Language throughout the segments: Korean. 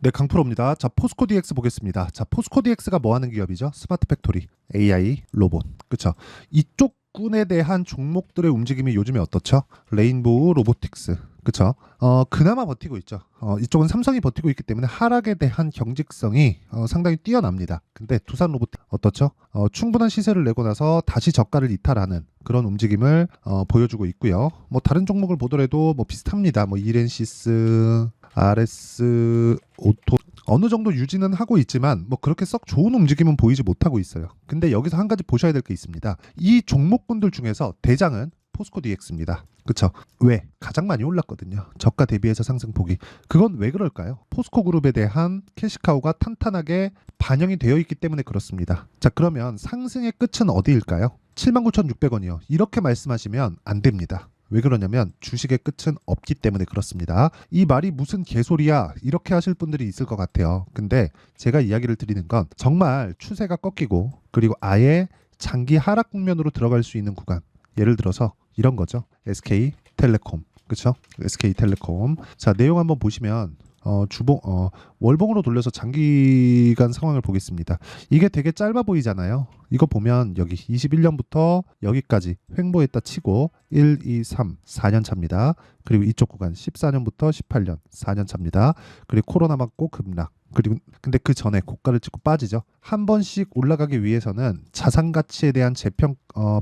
네, 강프로입니다. 자, 포스코 DX 보겠습니다. 자, 포스코 DX가 뭐 하는 기업이죠? 스마트 팩토리, AI, 로봇. 그쵸? 이쪽 군에 대한 종목들의 움직임이 요즘에 어떻죠? 레인보우 로보틱스. 그쵸? 그나마 버티고 있죠. 이쪽은 삼성이 버티고 있기 때문에 하락에 대한 경직성이 상당히 뛰어납니다. 근데 두산 로보틱 어떻죠? 충분한 시세를 내고 나서 다시 저가를 이탈하는 그런 움직임을 보여주고 있고요. 뭐 다른 종목을 보더라도 뭐 비슷합니다. 뭐 이렌시스, RS 오토 어느 정도 유지는 하고 있지만 뭐 그렇게 썩 좋은 움직임은 보이지 못하고 있어요. 근데 여기서 한 가지 보셔야 될 게 있습니다. 이 종목군들 중에서 대장은 포스코 DX입니다. 그쵸? 왜? 가장 많이 올랐거든요. 저가 대비해서 상승폭이. 그건 왜 그럴까요? 포스코 그룹에 대한 캐시카우가 탄탄하게 반영이 되어 있기 때문에 그렇습니다. 자, 그러면 상승의 끝은 어디일까요? 79,600원이요. 이렇게 말씀하시면 안 됩니다. 왜 그러냐면 주식의 끝은 없기 때문에 그렇습니다. 이 말이 무슨 개소리야 이렇게 하실 분들이 있을 것 같아요. 근데 제가 이야기를 드리는 건 정말 추세가 꺾이고 그리고 아예 장기 하락 국면으로 들어갈 수 있는 구간, 예를 들어서 이런 거죠. SK텔레콤, 그렇죠? SK텔레콤. 자, 내용 한번 보시면 월봉으로 돌려서 장기간 상황을 보겠습니다. 이게 되게 짧아 보이잖아요. 이거 보면 여기 21년부터 여기까지 횡보했다 치고 1, 2, 3, 4년 차입니다. 그리고 이쪽 구간 14년부터 18년 4년 차입니다. 그리고 코로나 맞고 급락. 그리고 근데 그 전에 고가를 찍고 빠지죠. 한 번씩 올라가기 위해서는 자산 가치에 대한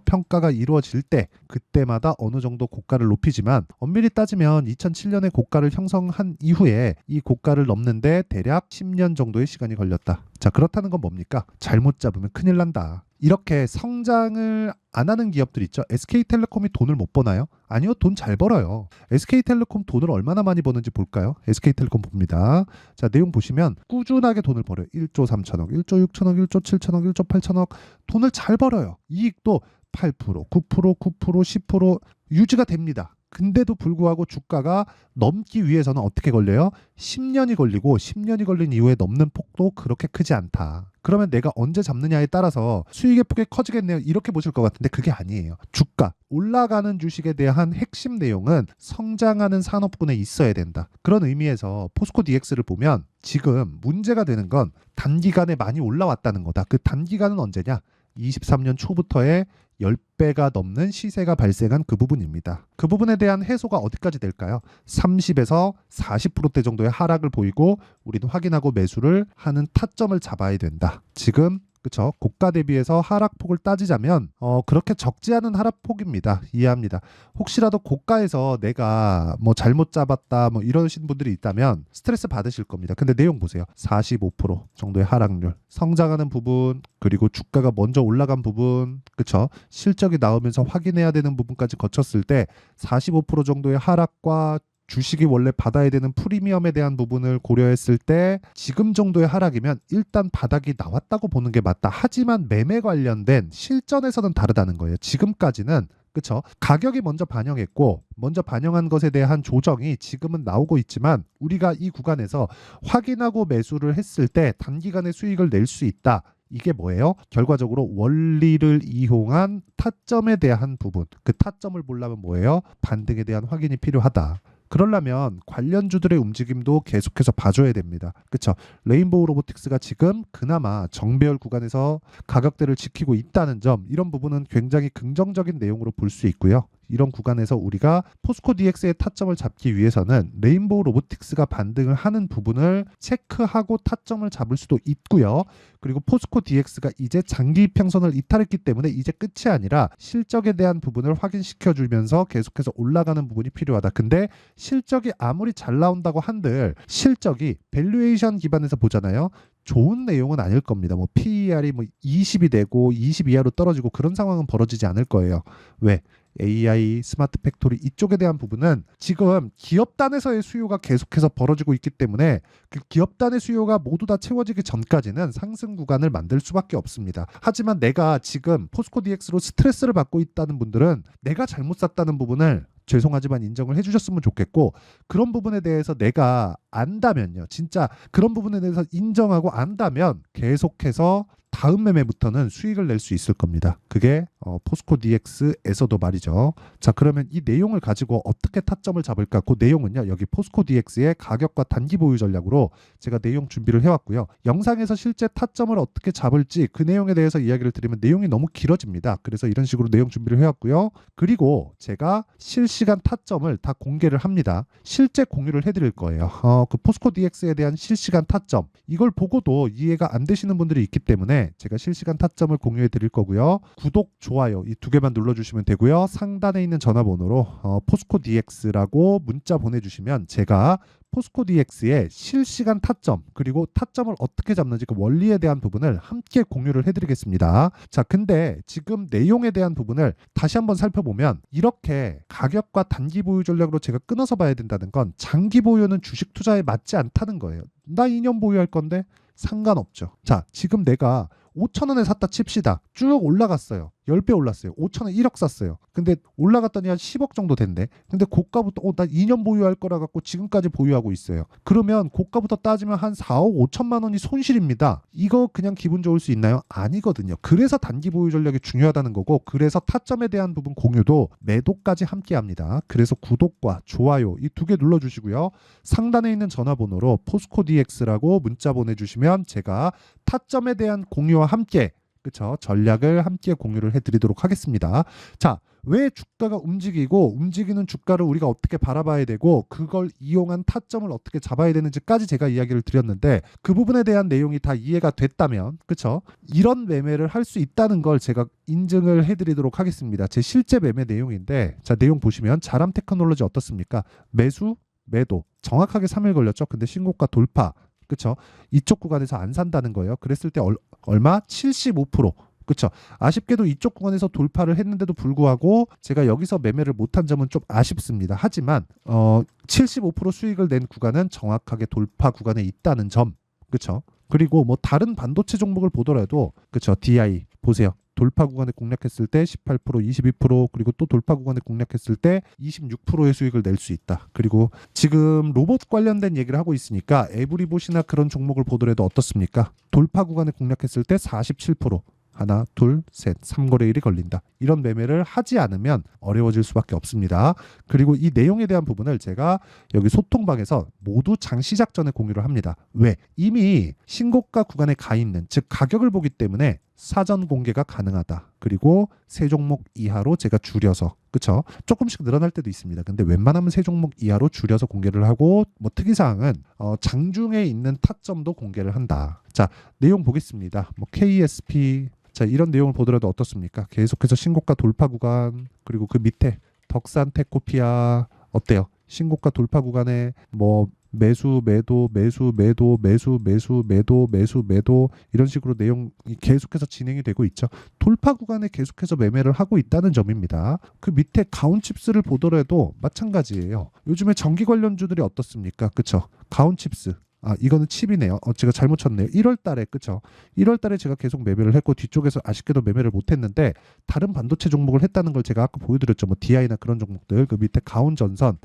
평가가 이루어질 때 그때마다 어느 정도 고가를 높이지만 엄밀히 따지면 2007년에 고가를 형성한 이후에 이 고가를 넘는데 대략 10년 정도의 시간이 걸렸다. 자, 그렇다는 건 뭡니까? 잘못 잡으면 큰일 난다. 이렇게 성장을 안 하는 기업들 있죠. SK텔레콤이 돈을 못 버나요? 아니요, 돈 잘 벌어요. SK텔레콤 돈을 얼마나 많이 버는지 볼까요? SK텔레콤 봅니다. 자, 내용 보시면 꾸준하게 돈을 벌어요. 1조 3천억, 1조 6천억, 1조 7천억, 1조 8천억 돈을 잘 벌어요. 이익도 8%, 9%, 9%, 10% 유지가 됩니다. 근데도 불구하고 주가가 넘기 위해서는 어떻게 걸려요? 10년이 걸리고 10년이 걸린 이후에 넘는 폭도 그렇게 크지 않다. 그러면 내가 언제 잡느냐에 따라서 수익의 폭이 커지겠네요. 이렇게 보실 것 같은데 그게 아니에요. 주가, 올라가는 주식에 대한 핵심 내용은 성장하는 산업군에 있어야 된다. 그런 의미에서 포스코 DX를 보면 지금 문제가 되는 건 단기간에 많이 올라왔다는 거다. 그 단기간은 언제냐? 23년 초부터의 10배가 넘는 시세가 발생한 그 부분입니다. 그 부분에 대한 해소가 어디까지 될까요? 30에서 40%대 정도의 하락을 보이고 우리는 확인하고 매수를 하는 타점을 잡아야 된다. 지금 그쵸? 고가 대비해서 하락폭을 따지자면 그렇게 적지 않은 하락폭입니다. 이해합니다. 혹시라도 고가에서 내가 뭐 잘못 잡았다 뭐 이러신 분들이 있다면 스트레스 받으실 겁니다. 근데 내용 보세요. 45% 정도의 하락률. 성장하는 부분 그리고 주가가 먼저 올라간 부분 그쵸? 실적이 나오면서 확인해야 되는 부분까지 거쳤을 때 45% 정도의 하락과 주식이 원래 받아야 되는 프리미엄에 대한 부분을 고려했을 때 지금 정도의 하락이면 일단 바닥이 나왔다고 보는 게 맞다. 하지만 매매 관련된 실전에서는 다르다는 거예요. 지금까지는 그쵸? 가격이 먼저 반영했고 먼저 반영한 것에 대한 조정이 지금은 나오고 있지만 우리가 이 구간에서 확인하고 매수를 했을 때 단기간에 수익을 낼 수 있다. 이게 뭐예요? 결과적으로 원리를 이용한 타점에 대한 부분. 그 타점을 보려면 뭐예요? 반등에 대한 확인이 필요하다. 그러려면 관련주들의 움직임도 계속해서 봐줘야 됩니다. 그쵸? 레인보우 로보틱스가 지금 그나마 정배열 구간에서 가격대를 지키고 있다는 점 이런 부분은 굉장히 긍정적인 내용으로 볼 수 있고요. 이런 구간에서 우리가 포스코 DX의 타점을 잡기 위해서는 레인보우 로보틱스가 반등을 하는 부분을 체크하고 타점을 잡을 수도 있고요. 그리고 포스코 DX가 이제 장기 평선을 이탈했기 때문에 이제 끝이 아니라 실적에 대한 부분을 확인시켜주면서 계속해서 올라가는 부분이 필요하다. 근데 실적이 아무리 잘 나온다고 한들 실적이 밸류에이션 기반에서 보잖아요. 좋은 내용은 아닐 겁니다. 뭐 PER이 뭐 20이 되고 20 이하로 떨어지고 그런 상황은 벌어지지 않을 거예요. 왜? AI, 스마트 팩토리 이쪽에 대한 부분은 지금 기업단에서의 수요가 계속해서 벌어지고 있기 때문에 그 기업단의 수요가 모두 다 채워지기 전까지는 상승 구간을 만들 수밖에 없습니다. 하지만 내가 지금 포스코 DX로 스트레스를 받고 있다는 분들은 내가 잘못 샀다는 부분을 죄송하지만 인정을 해주셨으면 좋겠고 그런 부분에 대해서 내가 안다면요. 진짜 그런 부분에 대해서 인정하고 안다면 계속해서 다음 매매부터는 수익을 낼 수 있을 겁니다. 그게 포스코 DX에서도 말이죠. 자, 그러면 이 내용을 가지고 어떻게 타점을 잡을까? 그 내용은요, 여기 포스코 DX의 가격과 단기 보유 전략으로 제가 내용 준비를 해왔고요. 영상에서 실제 타점을 어떻게 잡을지 그 내용에 대해서 이야기를 드리면 내용이 너무 길어집니다. 그래서 이런 식으로 내용 준비를 해왔고요. 그리고 제가 실시간 타점을 다 공개를 합니다. 실제 공유를 해드릴 거예요. 그 포스코 DX에 대한 실시간 타점, 이걸 보고도 이해가 안 되시는 분들이 있기 때문에 제가 실시간 타점을 공유해 드릴 거고요. 구독, 좋아요 이 두 개만 눌러주시면 되고요. 상단에 있는 전화번호로 포스코 DX라고 문자 보내주시면 제가 포스코 DX의 실시간 타점, 그리고 타점을 어떻게 잡는지 그 원리에 대한 부분을 함께 공유를 해드리겠습니다. 자, 근데 지금 내용에 대한 부분을 다시 한번 살펴보면 이렇게 가격과 단기 보유 전략으로 제가 끊어서 봐야 된다는 건 장기 보유는 주식 투자에 맞지 않다는 거예요. 나 2년 보유할 건데 상관없죠. 자, 지금 내가 5,000원에 샀다 칩시다. 쭉 올라갔어요. 10배 올랐어요. 5,000원 1억 샀어요. 근데 올라갔더니 한 10억 정도 된대. 근데 고가부터 나 2년 보유할 거라 갖고 지금까지 보유하고 있어요. 그러면 고가부터 따지면 한 4억 5천만 원이 손실입니다. 이거 그냥 기분 좋을 수 있나요? 아니거든요. 그래서 단기 보유 전략이 중요하다는 거고, 그래서 타점에 대한 부분 공유도 매도까지 함께 합니다. 그래서 구독과 좋아요 이 두 개 눌러주시고요. 상단에 있는 전화번호로 포스코 DX라고 문자 보내주시면 제가 타점에 대한 공유와 함께, 그쵸, 전략을 함께 공유를 해드리도록 하겠습니다. 자, 왜 주가가 움직이고 움직이는 주가를 우리가 어떻게 바라봐야 되고 그걸 이용한 타점을 어떻게 잡아야 되는지까지 제가 이야기를 드렸는데, 그 부분에 대한 내용이 다 이해가 됐다면, 그쵸, 이런 매매를 할 수 있다는 걸 제가 인증을 해드리도록 하겠습니다. 제 실제 매매 내용인데, 자, 내용 보시면 자람 테크놀로지 어떻습니까? 매수, 매도 정확하게 3일 걸렸죠. 근데 신고가 돌파, 그쵸? 이쪽 구간에서 안 산다는 거예요. 그랬을 때 얼마? 75%. 그쵸? 아쉽게도 이쪽 구간에서 돌파를 했는데도 불구하고 제가 여기서 매매를 못한 점은 좀 아쉽습니다. 하지만 75% 수익을 낸 구간은 정확하게 돌파 구간에 있다는 점. 그쵸? 그리고 뭐 다른 반도체 종목을 보더라도, 그쵸, DI 보세요. 돌파 구간에 공략했을 때 18%, 22%, 그리고 또 돌파 구간에 공략했을 때 26%의 수익을 낼 수 있다. 그리고 지금 로봇 관련된 얘기를 하고 있으니까 에브리봇이나 그런 종목을 보더라도 어떻습니까? 돌파 구간에 공략했을 때 47%, 하나, 둘, 셋, 3거래일이 걸린다. 이런 매매를 하지 않으면 어려워질 수밖에 없습니다. 그리고 이 내용에 대한 부분을 제가 여기 소통방에서 모두 장 시작 전에 공유를 합니다. 왜? 이미 신고가 구간에 가 있는, 즉 가격을 보기 때문에 사전 공개가 가능하다. 그리고 세 종목 이하로 제가 줄여서, 그쵸? 조금씩 늘어날 때도 있습니다. 근데 웬만하면 세 종목 이하로 줄여서 공개를 하고, 뭐 특이사항은 장중에 있는 타점도 공개를 한다. 자, 내용 보겠습니다. 뭐 KSP, 자, 이런 내용을 보더라도 어떻습니까? 계속해서 신고가 돌파 구간, 그리고 그 밑에 덕산 테코피아 어때요? 신고가 돌파 구간에 뭐 매수 매도 매수 매도 매수 매수 매도 매수 매도 이런 식으로 내용이 계속해서 진행이 되고 있죠. 돌파 구간에 계속해서 매매를 하고 있다는 점입니다. 그 밑에 가온칩스를 보더라도 마찬가지예요. 요즘에 전기 관련주들이 어떻습니까? 그쵸? 가온칩스, 이거는 칩이네요. 제가 잘못 쳤네요. 1월 달에, 그쵸? 1월 달에 제가 계속 매매를 했고 뒤쪽에서 아쉽게도 매매를 못 했는데 다른 반도체 종목을 했다는 걸 제가 아까 보여드렸죠. 뭐 DI나 그런 종목들. 그 밑에 가온전선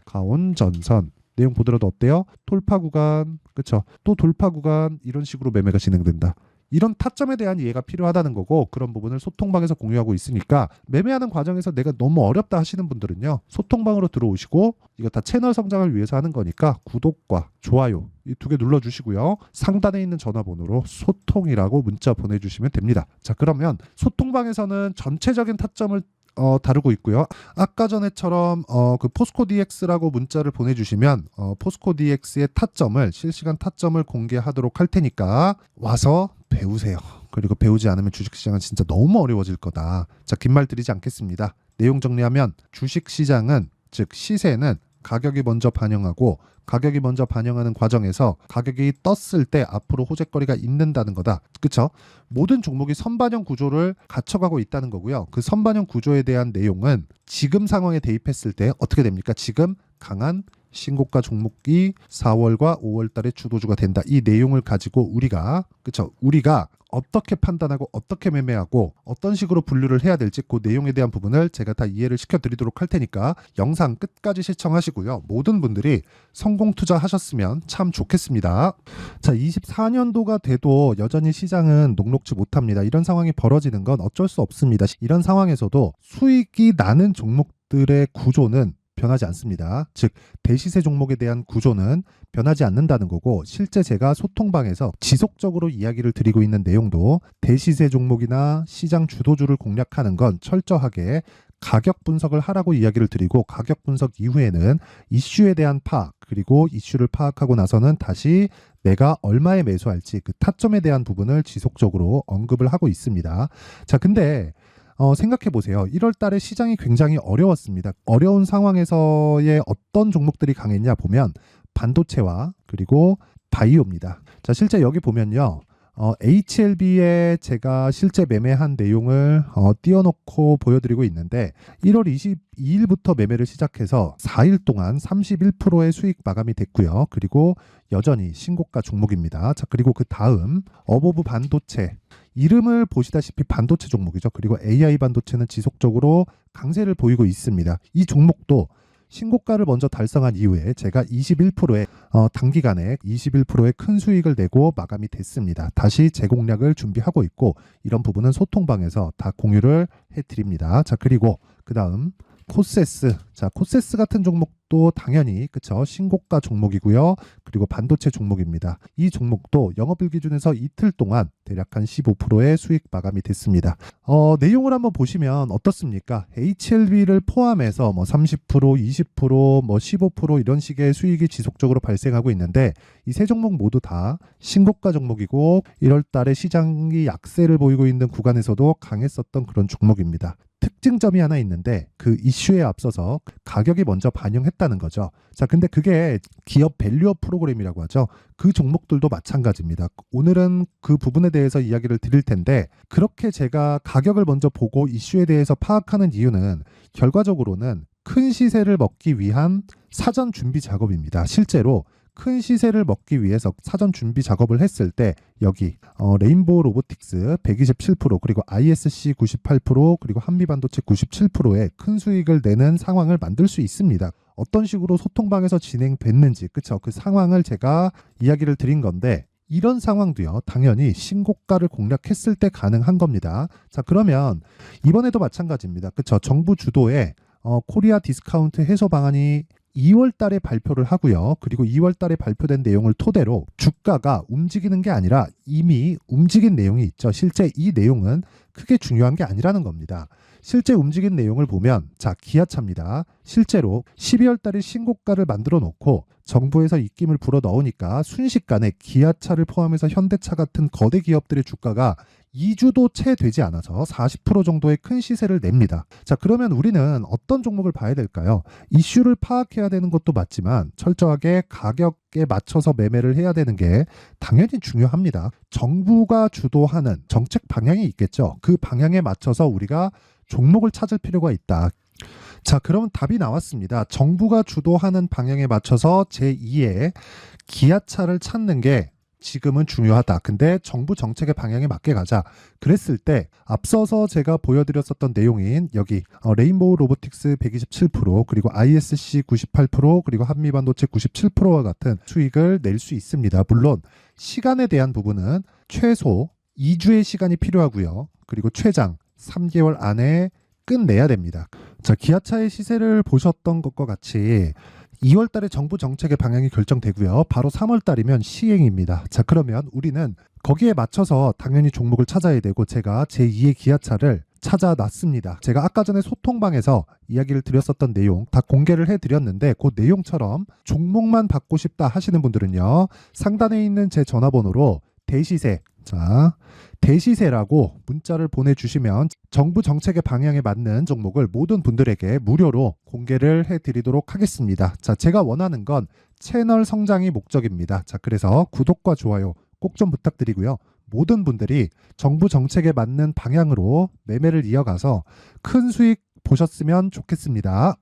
내용 보더라도 어때요? 돌파 구간, 그쵸? 또 돌파 구간, 이런 식으로 매매가 진행된다. 이런 타점에 대한 이해가 필요하다는 거고, 그런 부분을 소통방에서 공유하고 있으니까 매매하는 과정에서 내가 너무 어렵다 하시는 분들은요, 소통방으로 들어오시고, 이거 다 채널 성장을 위해서 하는 거니까 구독과 좋아요 이 두 개 눌러주시고요. 상단에 있는 전화번호로 소통이라고 문자 보내주시면 됩니다. 자, 그러면 소통방에서는 전체적인 타점을 다루고 있고요. 아까 전에처럼 그 포스코 DX라고 문자를 보내주시면 포스코 DX의 타점을, 실시간 타점을 공개하도록 할 테니까 와서 배우세요. 그리고 배우지 않으면 주식시장은 진짜 너무 어려워질 거다. 자, 긴 말 드리지 않겠습니다. 내용 정리하면 주식시장은, 즉 시세는 가격이 먼저 반영하고, 가격이 먼저 반영하는 과정에서 가격이 떴을 때 앞으로 호재거리가 있는다는 거다. 그쵸? 모든 종목이 선반영 구조를 갖춰가고 있다는 거고요. 그 선반영 구조에 대한 내용은 지금 상황에 대입했을 때 어떻게 됩니까? 지금 강한 신고가 종목이 4월과 5월 달에 주도주가 된다. 이 내용을 가지고 우리가 어떻게 판단하고 어떻게 매매하고 어떤 식으로 분류를 해야 될지 그 내용에 대한 부분을 제가 다 이해를 시켜드리도록 할 테니까 영상 끝까지 시청하시고요. 모든 분들이 성공 투자하셨으면 참 좋겠습니다. 자, 24년도가 돼도 여전히 시장은 녹록지 못합니다. 이런 상황이 벌어지는 건 어쩔 수 없습니다. 이런 상황에서도 수익이 나는 종목들의 구조는 변하지 않습니다. 즉 대시세 종목에 대한 구조는 변하지 않는다는 거고, 실제 제가 소통방에서 지속적으로 이야기를 드리고 있는 내용도 대시세 종목이나 시장 주도주를 공략하는 건 철저하게 가격 분석을 하라고 이야기를 드리고, 가격 분석 이후에는 이슈에 대한 파악, 그리고 이슈를 파악하고 나서는 다시 내가 얼마에 매수할지 그 타점에 대한 부분을 지속적으로 언급을 하고 있습니다. 자, 근데 생각해 보세요. 1월 달에 시장이 굉장히 어려웠습니다. 어려운 상황에서의 어떤 종목들이 강했냐 보면 반도체와 그리고 바이오입니다. 자, 실제 여기 보면요. HLB에 제가 실제 매매한 내용을 띄워놓고 보여드리고 있는데 1월 22일부터 매매를 시작해서 4일 동안 31%의 수익 마감이 됐고요. 그리고 여전히 신고가 종목입니다. 자, 그리고 그 다음 어보브 반도체, 이름을 보시다시피 반도체 종목이죠. 그리고 AI 반도체는 지속적으로 강세를 보이고 있습니다. 이 종목도 신고가를 먼저 달성한 이후에 제가 21%의 단기간에 21%의 큰 수익을 내고 마감이 됐습니다. 다시 재공략을 준비하고 있고, 이런 부분은 소통방에서 다 공유를 해드립니다. 자, 그리고 그 다음 코세스. 자, 코세스 같은 종목도 당연히 그쵸, 신고가 종목이고요. 그리고 반도체 종목입니다. 이 종목도 영업일 기준에서 이틀 동안 대략 한 15%의 수익 마감이 됐습니다. 내용을 한번 보시면 어떻습니까? HLB를 포함해서 30%, 20%, 15% 이런 식의 수익이 지속적으로 발생하고 있는데, 이 세 종목 모두 다 신고가 종목이고 1월 달에 시장이 약세를 보이고 있는 구간에서도 강했었던 그런 종목입니다. 특징점이 하나 있는데 그 이슈에 앞서서 가격이 먼저 반영했다는 거죠. 자, 근데 그게 기업 밸류업 프로그램이라고 하죠. 그 종목들도 마찬가지입니다. 오늘은 그 부분에 대해서 이야기를 드릴 텐데, 그렇게 제가 가격을 먼저 보고 이슈에 대해서 파악하는 이유는 결과적으로는 큰 시세를 먹기 위한 사전 준비 작업입니다. 실제로 큰 시세를 먹기 위해서 사전 준비 작업을 했을 때 여기 레인보우 로보틱스 127%, 그리고 ISC 98%, 그리고 한미반도체 97%의 큰 수익을 내는 상황을 만들 수 있습니다. 어떤 식으로 소통방에서 진행됐는지, 그쵸? 그 상황을 제가 이야기를 드린 건데, 이런 상황도요, 당연히 신고가를 공략했을 때 가능한 겁니다. 자, 그러면 이번에도 마찬가지입니다. 그쵸? 정부 주도의 코리아 디스카운트 해소 방안이 2월 달에 발표를 하고요. 그리고 2월 달에 발표된 내용을 토대로 주가가 움직이는 게 아니라 이미 움직인 내용이 있죠. 실제 이 내용은 크게 중요한 게 아니라는 겁니다. 실제 움직인 내용을 보면, 자, 기아차입니다. 실제로 12월 달에 신고가를 만들어 놓고 정부에서 입김을 불어 넣으니까 순식간에 기아차를 포함해서 현대차 같은 거대 기업들의 주가가 2주도 채 되지 않아서 40% 정도의 큰 시세를 냅니다. 자, 그러면 우리는 어떤 종목을 봐야 될까요? 이슈를 파악해야 되는 것도 맞지만 철저하게 가격에 맞춰서 매매를 해야 되는 게 당연히 중요합니다. 정부가 주도하는 정책 방향이 있겠죠. 그 방향에 맞춰서 우리가 종목을 찾을 필요가 있다. 자, 그러면 답이 나왔습니다. 정부가 주도하는 방향에 맞춰서 제2의 기아차를 찾는 게 지금은 중요하다. 근데 정부 정책의 방향에 맞게 가자. 그랬을 때 앞서서 제가 보여드렸었던 내용인 여기 레인보우 로보틱스 127%, 그리고 ISC 98%, 그리고 한미반도체 97%와 같은 수익을 낼 수 있습니다. 물론 시간에 대한 부분은 최소 2주의 시간이 필요하고요. 그리고 최장 3개월 안에 끝내야 됩니다. 자, 기아차의 시세를 보셨던 것과 같이 2월 달에 정부 정책의 방향이 결정되고요. 바로 3월 달이면 시행입니다. 자, 그러면 우리는 거기에 맞춰서 당연히 종목을 찾아야 되고, 제가 제2의 기아차를 찾아놨습니다. 제가 아까 전에 소통방에서 이야기를 드렸었던 내용 다 공개를 해드렸는데, 그 내용처럼 종목만 받고 싶다 하시는 분들은요, 상단에 있는 제 전화번호로 대시세, 자, 대시세라고 문자를 보내주시면 정부 정책의 방향에 맞는 종목을 모든 분들에게 무료로 공개를 해드리도록 하겠습니다. 자, 제가 원하는 건 채널 성장이 목적입니다. 자, 그래서 구독과 좋아요 꼭 좀 부탁드리고요. 모든 분들이 정부 정책에 맞는 방향으로 매매를 이어가서 큰 수익 보셨으면 좋겠습니다.